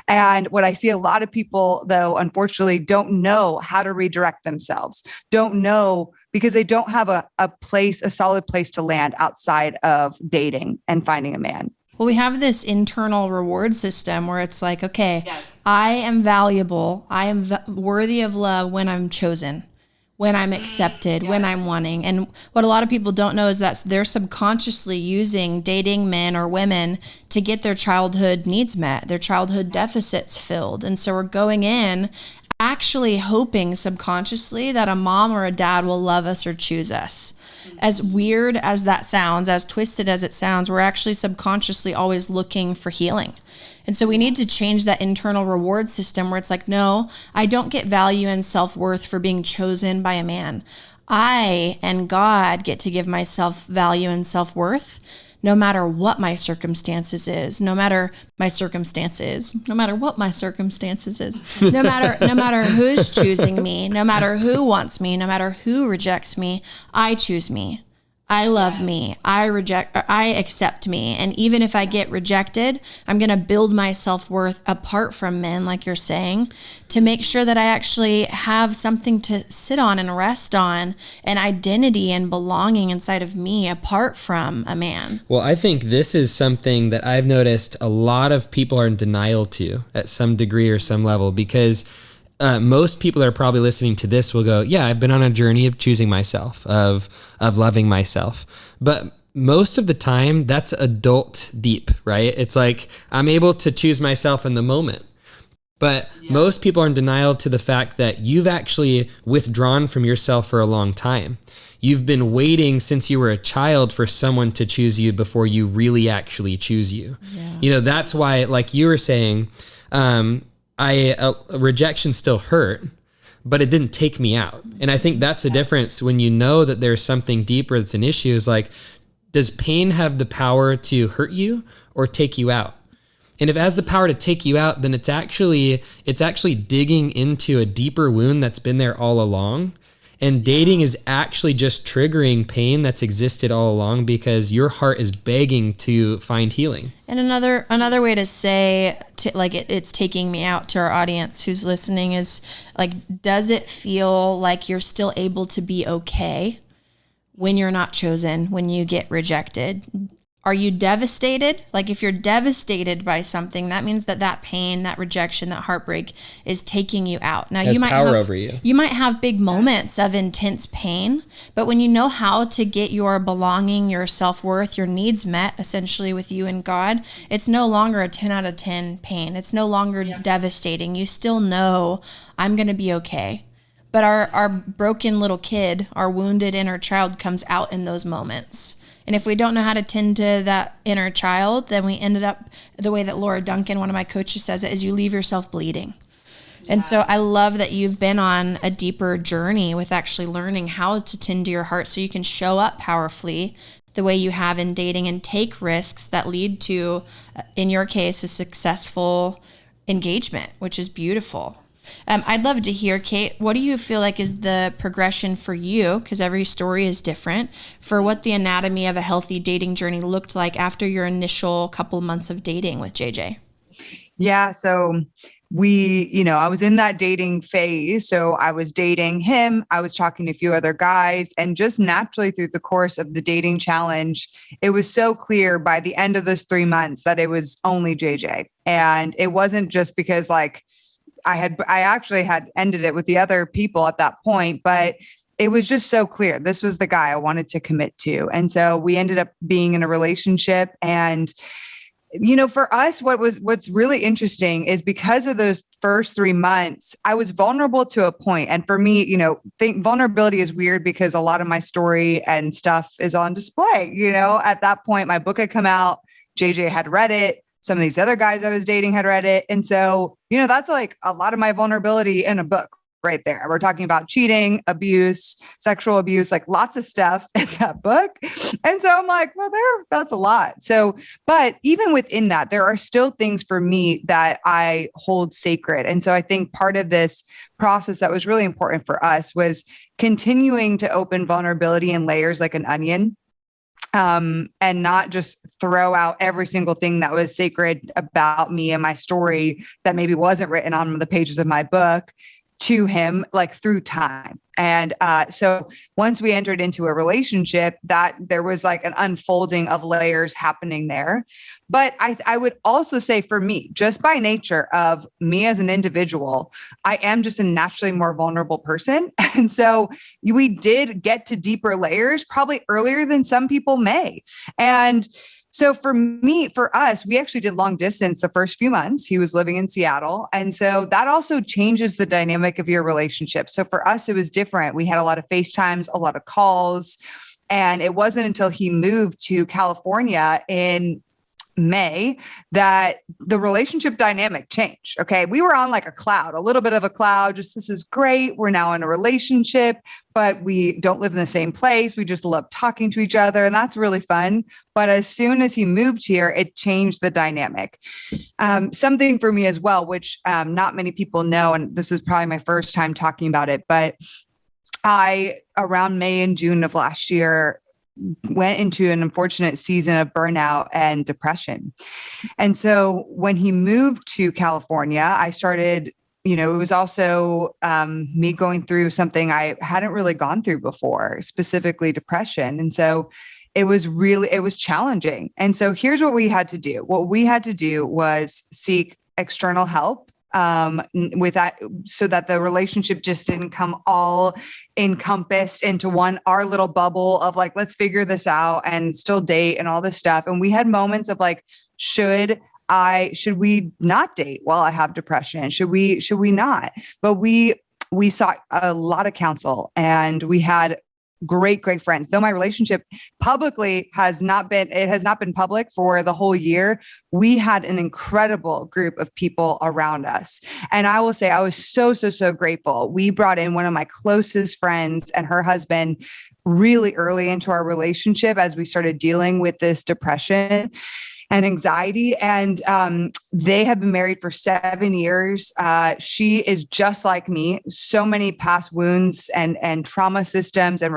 And what I see a lot of people, though, unfortunately, don't know how to redirect themselves, don't know because they don't have a solid place to land outside of dating and finding a man. Well, we have this internal reward system where it's like, okay, I am valuable. I am worthy of love when I'm chosen, when I'm accepted, when I'm wanting. And what a lot of people don't know is that they're subconsciously using dating men or women to get their childhood needs met, their childhood deficits filled. And so we're going in actually hoping subconsciously that a mom or a dad will love us or choose us. As weird as that sounds, as twisted as it sounds, we're actually subconsciously always looking for healing. And so we need to change that internal reward system where it's like, no, I don't get value and self-worth for being chosen by a man. I and God get to give myself value and self-worth no matter what my circumstances is, no matter what my circumstances is, no matter who's choosing me, no matter who wants me, no matter who rejects me, I choose me. I love me. I accept me. And even if I get rejected, I'm going to build my self-worth apart from men, like you're saying, to make sure that I actually have something to sit on and rest on, an identity and belonging inside of me apart from a man. Well, I think this is something that I've noticed a lot of people are in denial to at some degree or some level, because most people that are probably listening to this will go, yeah, I've been on a journey of choosing myself, of loving myself. But most of the time, that's adult deep, right? It's like, I'm able to choose myself in the moment. But most people are in denial to the fact that you've actually withdrawn from yourself for a long time. You've been waiting since you were a child for someone to choose you before you really actually choose you. Yeah. You know, that's why, like you were saying, rejection still hurt, but it didn't take me out. And I think that's the difference when you know that there's something deeper that's an issue, is like, does pain have the power to hurt you or take you out? And if it has the power to take you out, then it's actually digging into a deeper wound that's been there all along. And dating is actually just triggering pain that's existed all along because your heart is begging to find healing. And another way to say, it's taking me out to our audience who's listening is like, does it feel like you're still able to be okay when you're not chosen, when you get rejected? Are you devastated? Like, if you're devastated by something, that means that pain, that rejection, that heartbreak is taking you out. Now, you might have big moments of intense pain, but when you know how to get your belonging, your self-worth, your needs met, essentially with you and God, it's no longer a 10 out of 10 pain. It's no longer devastating. You still know, I'm going to be okay. But our broken little kid, our wounded inner child, comes out in those moments. And if we don't know how to tend to that inner child, then we ended up the way that Laura Duncan, one of my coaches, says it, is you leave yourself bleeding. Yeah. And so I love that you've been on a deeper journey with actually learning how to tend to your heart so you can show up powerfully the way you have in dating and take risks that lead to, in your case, a successful engagement, which is beautiful. I'd love to hear, Kait, what do you feel like is the progression for you, because every story is different, for what the anatomy of a healthy dating journey looked like after your initial couple months of dating with JJ? Yeah, so I was in that dating phase. So I was dating him. I was talking to a few other guys, and just naturally through the course of the dating challenge, it was so clear by the end of those 3 months that it was only JJ. And it wasn't just because I actually had ended it with the other people at that point, but it was just so clear. This was the guy I wanted to commit to. And so we ended up being in a relationship, and For us, what's really interesting is because of those first 3 months, I was vulnerable to a point. And for me, think vulnerability is weird because a lot of my story and stuff is on display. At that point, my book had come out, JJ had read it. Some of these other guys I was dating had read it. And so, that's like a lot of my vulnerability in a book right there. We're talking about cheating, abuse, sexual abuse, like lots of stuff in that book. And so I'm like, well, that's a lot. So, but even within that, there are still things for me that I hold sacred. And so I think part of this process that was really important for us was continuing to open vulnerability in layers like an onion. And not just throw out every single thing that was sacred about me and my story that maybe wasn't written on the pages of my book to him, like through time. And so once we entered into a relationship, that there was like an unfolding of layers happening there. But I would also say for me, just by nature of me as an individual, I am just a naturally more vulnerable person. And so we did get to deeper layers probably earlier than some people may. And so for us, we actually did long distance the first few months. He was living in Seattle. And so that also changes the dynamic of your relationship. So for us, it was different. We had a lot of FaceTimes, a lot of calls. And it wasn't until he moved to California in May that the relationship dynamic changed. Okay. We were on like a little bit of a cloud, just this is great. We're now in a relationship, but we don't live in the same place. We just love talking to each other. And that's really fun. But as soon as he moved here, it changed the dynamic. Something for me as well, which not many people know, and this is probably my first time talking about it, but around May and June of last year, went into an unfortunate season of burnout and depression. And so when he moved to California, I started, it was also me going through something I hadn't really gone through before, specifically depression. And so it was challenging. And so here's what we had to do. What we had to do was seek external help with that, so that the relationship just didn't come all encompassed into our little bubble of like, let's figure this out and still date and all this stuff. And we had moments of like, should we not date while I have depression? Should we not? But we sought a lot of counsel, and we had great friends. Though my relationship publicly has not been public for the whole year, we had an incredible group of people around us. And I will say I was so grateful. We brought in one of my closest friends and her husband really early into our relationship as we started dealing with this depression and anxiety. And they have been married for 7 years. She is just like me. So many past wounds and trauma systems and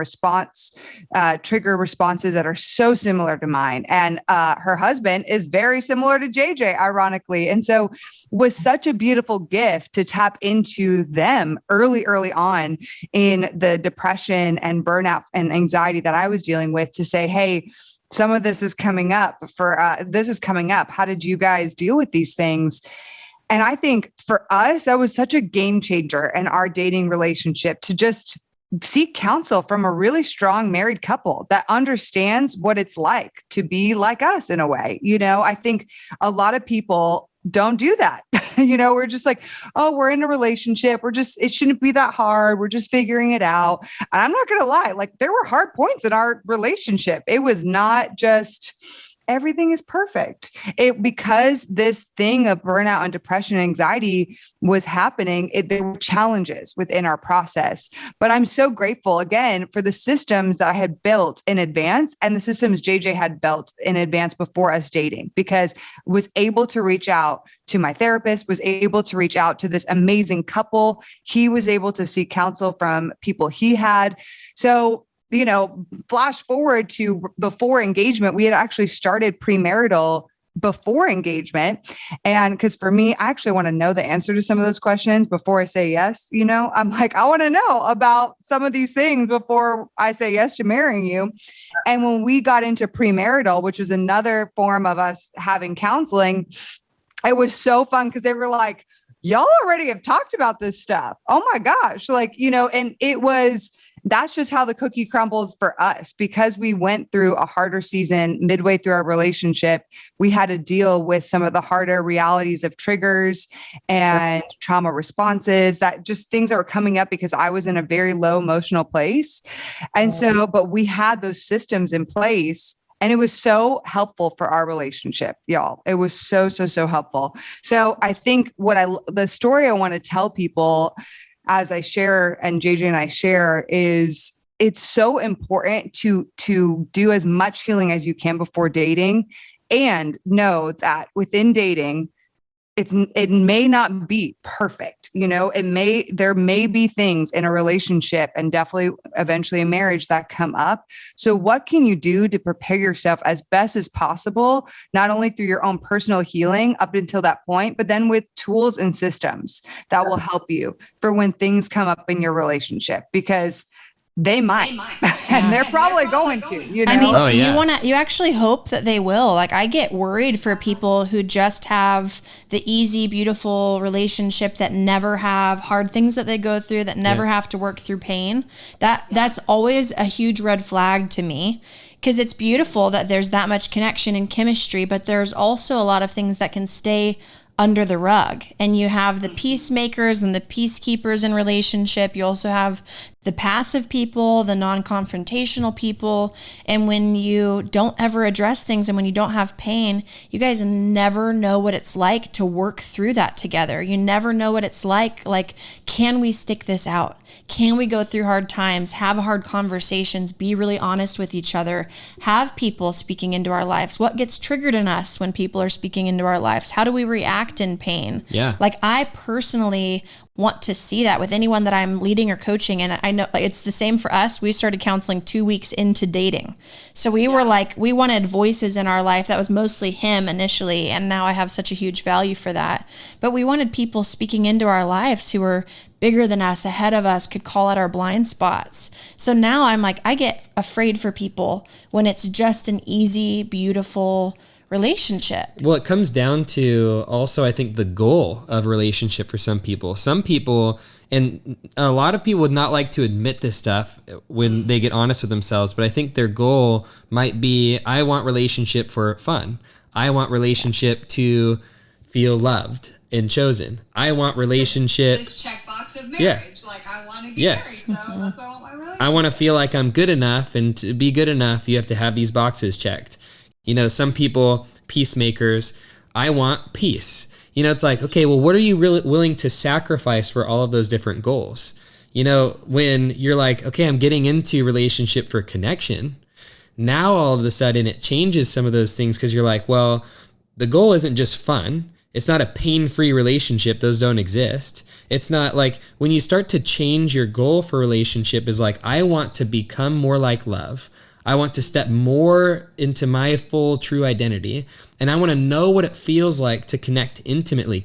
trigger responses that are so similar to mine. And her husband is very similar to JJ, ironically. And so was such a beautiful gift to tap into them early on in the depression and burnout and anxiety that I was dealing with, to say, hey, some of this is coming up How did you guys deal with these things? And I think for us, that was such a game changer in our dating relationship, to just seek counsel from a really strong married couple that understands what it's like to be like us in a way. I think a lot of people don't do that. We're just like, oh, we're in a relationship. It shouldn't be that hard. We're just figuring it out. And I'm not going to lie, like there were hard points in our relationship. It was not just everything is perfect. Because this thing of burnout and depression and anxiety was happening, there were challenges within our process. But I'm so grateful again for the systems that I had built in advance, and the systems JJ had built in advance before us dating, because I was able to reach out to my therapist, was able to reach out to this amazing couple. He was able to seek counsel from people he had. So flash forward to before engagement, we had actually started premarital before engagement. And because for me, I actually want to know the answer to some of those questions before I say yes. I'm like, I want to know about some of these things before I say yes to marrying you. And when we got into premarital, which was another form of us having counseling, it was so fun because they were like, y'all already have talked about this stuff. Oh my gosh. Like, and that's just how the cookie crumbled for us, because we went through a harder season midway through our relationship. We had to deal with some of the harder realities of triggers and trauma responses, that just things that were coming up because I was in a very low emotional place. And so, but we had those systems in place. And it was so helpful for our relationship, y'all. It was so, so, so helpful. So I think the story I want to tell people as I share, and JJ and I share, is it's so important to do as much healing as you can before dating, and know that within dating, it may not be perfect. There may be things in a relationship, and definitely eventually a marriage, that come up. So what can you do to prepare yourself as best as possible, not only through your own personal healing up until that point, but then with tools and systems that will help you for when things come up in your relationship, because they might. And they're probably going to, I mean, you actually hope that they will. Like, I get worried for people who just have the easy, beautiful relationship, that never have hard things that they go through, that never have to work through pain. That's always a huge red flag to me, because it's beautiful that there's that much connection and chemistry, but there's also a lot of things that can stay under the rug. And you have the peacemakers and the peacekeepers in relationship. You also have the passive people, the non-confrontational people. And when you don't ever address things, and when you don't have pain, you guys never know what it's like to work through that together. You never know what it's like, can we stick this out? Can we go through hard times, have hard conversations, be really honest with each other, have people speaking into our lives? What gets triggered in us when people are speaking into our lives? How do we react in pain? Yeah. I personally want to see that with anyone that I'm leading or coaching. And I know it's the same for us. We started counseling 2 weeks into dating. So we were we wanted voices in our life. That was mostly him initially. And now I have such a huge value for that. But we wanted people speaking into our lives who were bigger than us, ahead of us, could call out our blind spots. So now I'm I get afraid for people when it's just an easy, beautiful relationship. Well, it comes down to also, I think, the goal of a relationship for some people. Some people, and a lot of people would not like to admit this stuff when they get honest with themselves, but I think their goal might be, I want relationship for fun. I want relationship to feel loved and chosen. I want relationship. This checkbox of marriage. I want to be married, so that's why I want my relationship. I want to feel like I'm good enough, and to be good enough, you have to have these boxes checked. Some people, peacemakers, I want peace. It's okay, well, what are you really willing to sacrifice for all of those different goals? When you're okay, I'm getting into relationship for connection. Now, all of a sudden, it changes some of those things, because you're well, the goal isn't just fun. It's not a pain-free relationship. Those don't exist. It's not when you start to change your goal for relationship is I want to become more like love. I want to step more into my full true identity. And I want to know what it feels like to connect intimately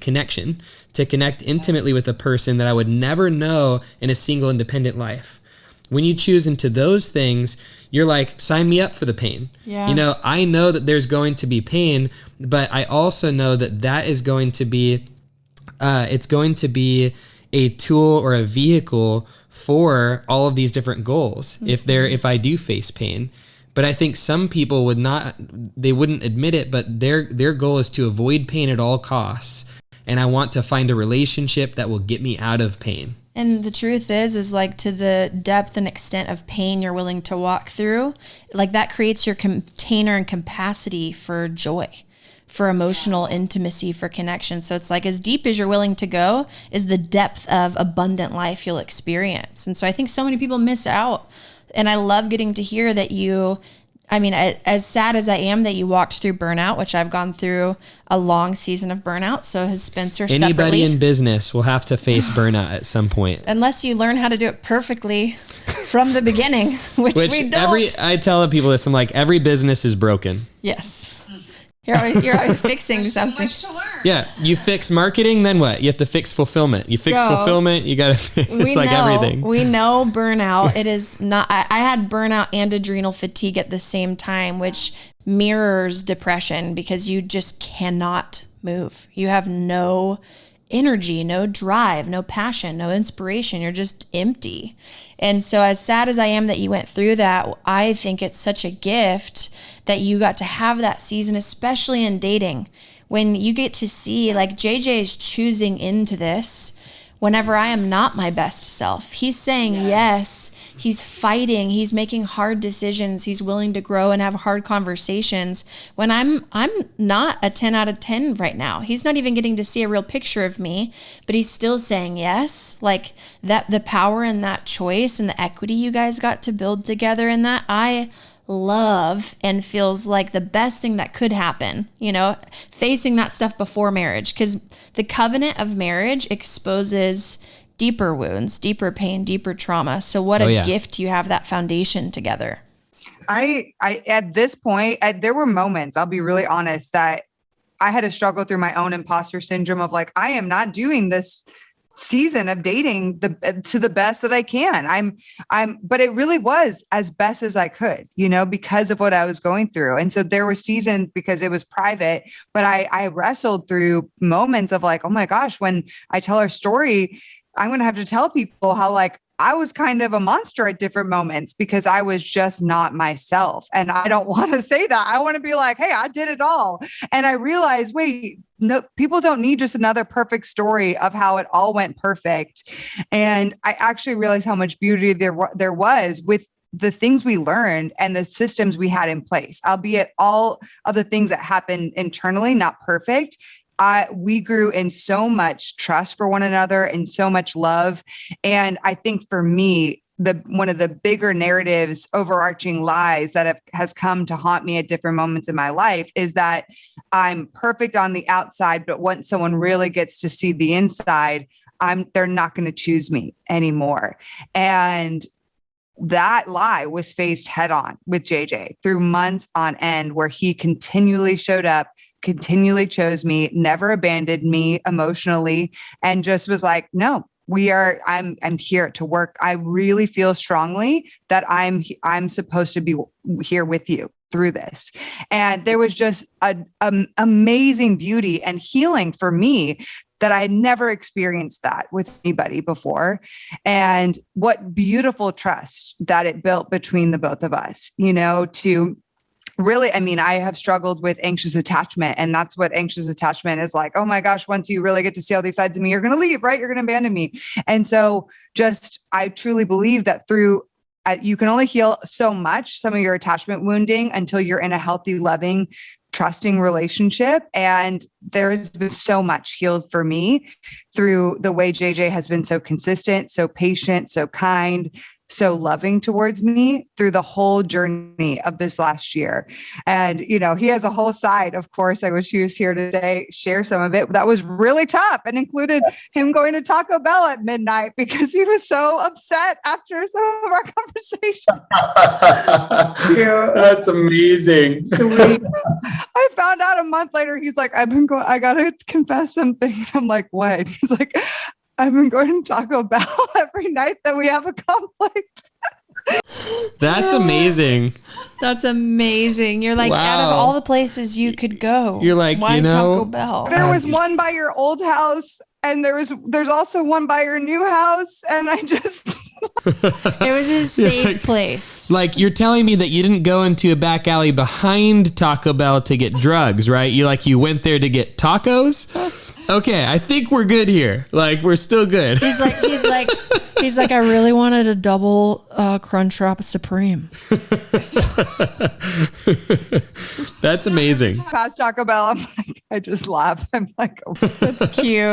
with a person that I would never know in a single independent life. When you choose into those things, you're sign me up for the pain. Yeah. I know that there's going to be pain, but I also know that is going to be, it's going to be a tool or a vehicle for all of these different goals. Mm-hmm. If I do face pain. But I think some people wouldn't admit it, but their goal is to avoid pain at all costs. And I want to find a relationship that will get me out of pain. And the truth is to the depth and extent of pain you're willing to walk through, that creates your container and capacity for joy, for emotional intimacy, for connection. So it's as deep as you're willing to go is the depth of abundant life you'll experience. And so I think so many people miss out. And I love getting to hear that as sad as I am that you walked through burnout, which I've gone through a long season of burnout. So has Spencer separately. Anybody in business will have to face burnout at some point. Unless you learn how to do it perfectly from the beginning, which we don't. I tell people this, I'm every business is broken. Yes. You're always fixing something. So much to learn. Yeah, you fix marketing, then what? You have to fix fulfillment. You fix fulfillment, you got to. It's everything. We know burnout. It is not. I had burnout and adrenal fatigue at the same time, which mirrors depression because you just cannot move. You have no energy, no drive, no passion, no inspiration. You're just empty. And so as sad as I am that you went through that, I think it's such a gift that you got to have that season, especially in dating, when you get to see, like, JJ is choosing into this whenever I am not my best self. He's saying yes. He's fighting. He's making hard decisions. He's willing to grow and have hard conversations when I'm not a 10 out of 10 right now. He's not even getting to see a real picture of me, but he's still saying yes. Like, that, the power in that choice and the equity you guys got to build together in that, I love, and feels like the best thing that could happen, facing that stuff before marriage, because the covenant of marriage exposes deeper wounds, deeper pain, deeper trauma. So what a gift you have that foundation together. I at this point, there were moments, I'll be really honest, that I had to struggle through my own imposter syndrome of like, I am not doing this season of dating to the best that I can. But it really was as best as I could, because of what I was going through. And so there were seasons, because it was private, but I wrestled through moments of like, oh my gosh, when I tell our story, I'm going to have to tell people how like I was kind of a monster at different moments because I was just not myself. And I don't want to say that. I want to be like, hey, I did it all. And I realized, wait, no, people don't need just another perfect story of how it all went perfect. And I actually realized how much beauty there was with the things we learned and the systems we had in place, albeit all of the things that happened internally, not perfect. We grew in so much trust for one another and so much love. And I think for me, one of the bigger narratives, overarching lies that has come to haunt me at different moments in my life is that I'm perfect on the outside, but once someone really gets to see the inside, they're not going to choose me anymore. And that lie was faced head on with JJ through months on end, where he continually showed up, continually chose me, never abandoned me emotionally, and just was like, no, I'm here to work. I really feel strongly that I'm supposed to be here with you through this. And there was just an amazing beauty and healing for me that I had never experienced that with anybody before. And what beautiful trust that it built between the both of us, to really, I have struggled with anxious attachment, and that's what anxious attachment is like. Oh my gosh, once you really get to see all these sides of me, you're going to leave, right? You're going to abandon me. And so I truly believe that you can only heal so much, some of your attachment wounding, until you're in a healthy, loving, trusting relationship. And there's been so much healed for me through the way JJ has been so consistent, so patient, so kind, so loving towards me through the whole journey of this last year. And, he has a whole side, of course. I wish he was here to share some of it. That was really tough, and included him going to Taco Bell at midnight because he was so upset after some of our conversation. That's amazing. Sweet. I found out a month later, he's like, I got to confess something. I'm like, what? He's like, I've been going to Taco Bell every night that we have a conflict. That's amazing. That's amazing. You're like, out of all the places you could go, you're like, why Taco Bell? There was one by your old house, and there's also one by your new house, and I just it was a safe place. Like, you're telling me that you didn't go into a back alley behind Taco Bell to get drugs, right? You went there to get tacos? Okay, I think we're good here. Like, we're still good. He's like, I really wanted a double Crunchwrap Supreme. That's amazing. Past Taco Bell, I just laugh. I'm like, oh, that's cute.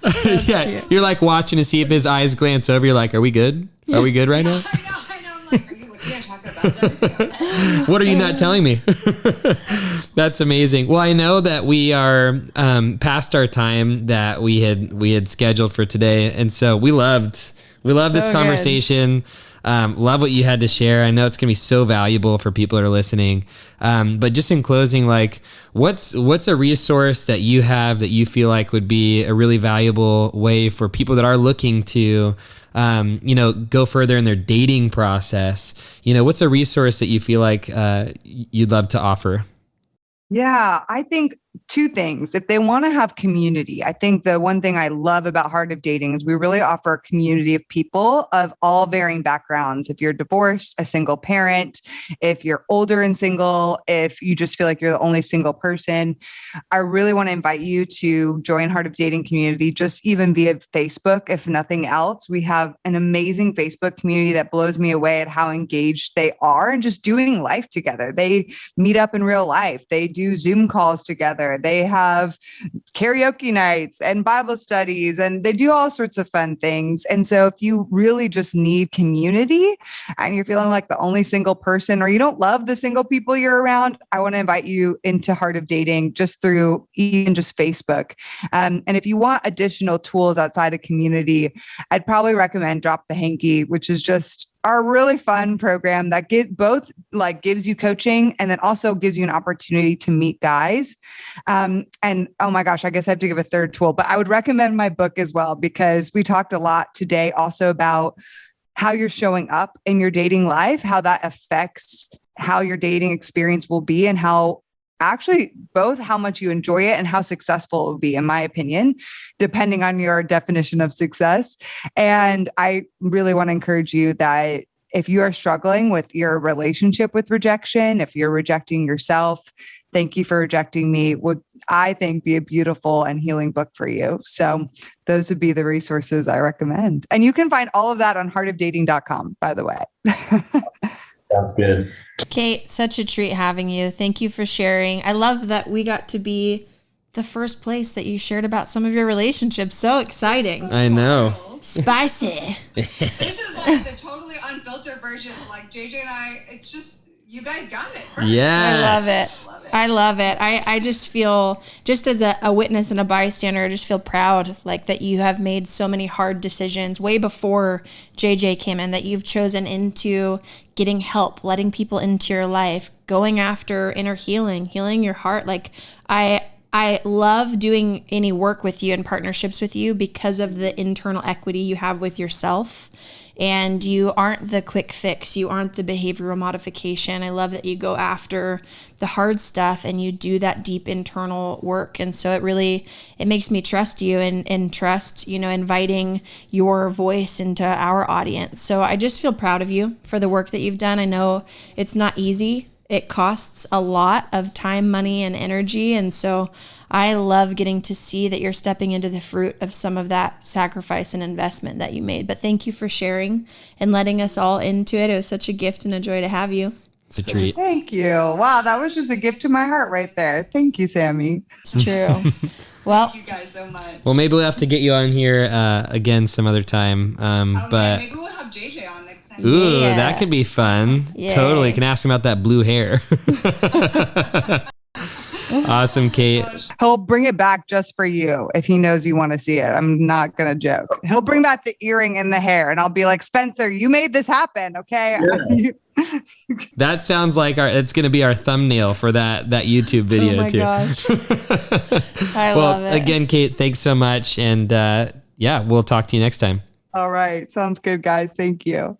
That's cute. You're like watching to see if his eyes glance over. You're like, are we good? Are we good right now? I know. I'm like, are you looking at Taco Bell? Is everything okay? What are you not telling me? That's amazing. Well, I know that we are past our time that we had scheduled for today, and so we loved this conversation. Love what you had to share. I know it's gonna be so valuable for people that are listening. But just in closing, like, what's a resource that you have that you feel like would be a really valuable way for people that are looking to go further in their dating process? What's a resource that you feel like you'd love to offer? Yeah, I think two things. If they want to have community, I think the one thing I love about Heart of Dating is we really offer a community of people of all varying backgrounds. If you're divorced, a single parent, if you're older and single, if you just feel like you're the only single person, I really want to invite you to join Heart of Dating community, just even via Facebook, if nothing else. We have an amazing Facebook community that blows me away at how engaged they are and just doing life together. They meet up in real life. They do Zoom calls together. They have karaoke nights and Bible studies, and they do all sorts of fun things. And so if you really just need community and you're feeling like the only single person, or you don't love the single people you're around, I want to invite you into Heart of Dating just through even just Facebook. And if you want additional tools outside of community, I'd probably recommend Drop the Hanky, which is just our really fun program that gives you coaching and then also gives you an opportunity to meet guys. And oh my gosh, I guess I have to give a third tool, but I would recommend my book as well, because we talked a lot today also about how you're showing up in your dating life, how that affects how your dating experience will be, and how actually both how much you enjoy it and how successful it will be, in my opinion, depending on your definition of success. And I really want to encourage you that if you are struggling with your relationship with rejection, if you're rejecting yourself, Thank You for Rejecting Me would, I think, be a beautiful and healing book for you. So those would be the resources I recommend. And you can find all of that on heartofdating.com, by the way. Sounds good. Kait, such a treat having you. Thank you for sharing. I love that we got to be the first place that you shared about some of your relationships. So exciting. I know. Spicy. This is like the totally unfiltered version. Like JJ and I, it's just, you guys got it. Perfect. Yes. I love it. I just feel, just as a witness and a bystander, I just feel proud like that you have made so many hard decisions way before JJ came in, that you've chosen into getting help, letting people into your life, going after inner healing your heart. Like I love doing any work with you and partnerships with you because of the internal equity you have with yourself. And you aren't the quick fix. You aren't the behavioral modification. I love that you go after the hard stuff and you do that deep internal work. And so it makes me trust you and trust, inviting your voice into our audience. So I just feel proud of you for the work that you've done. I know it's not easy. It costs a lot of time, money, and energy. And so I love getting to see that you're stepping into the fruit of some of that sacrifice and investment that you made. But thank you for sharing and letting us all into it. It was such a gift and a joy to have you. It's a treat. Thank you. Wow, that was just a gift to my heart right there. Thank you, Sammy. It's true. Well, Thank you guys so much. Well, maybe we'll have to get you on here again some other time. But maybe we'll have JJ on next time. ooh, Yeah. that could be fun. Yay. Totally. Can ask him about that blue hair. Awesome, Kait. He'll bring it back just for you if he knows you want to see it. I'm not going to joke. He'll bring back the earring and the hair, and I'll be like, Spencer, you made this happen, okay? Yeah. That sounds like it's going to be our thumbnail for that YouTube video oh my too. gosh. I love it. Again, Kait, thanks so much. And we'll talk to you next time. All right. Sounds good, guys. Thank you.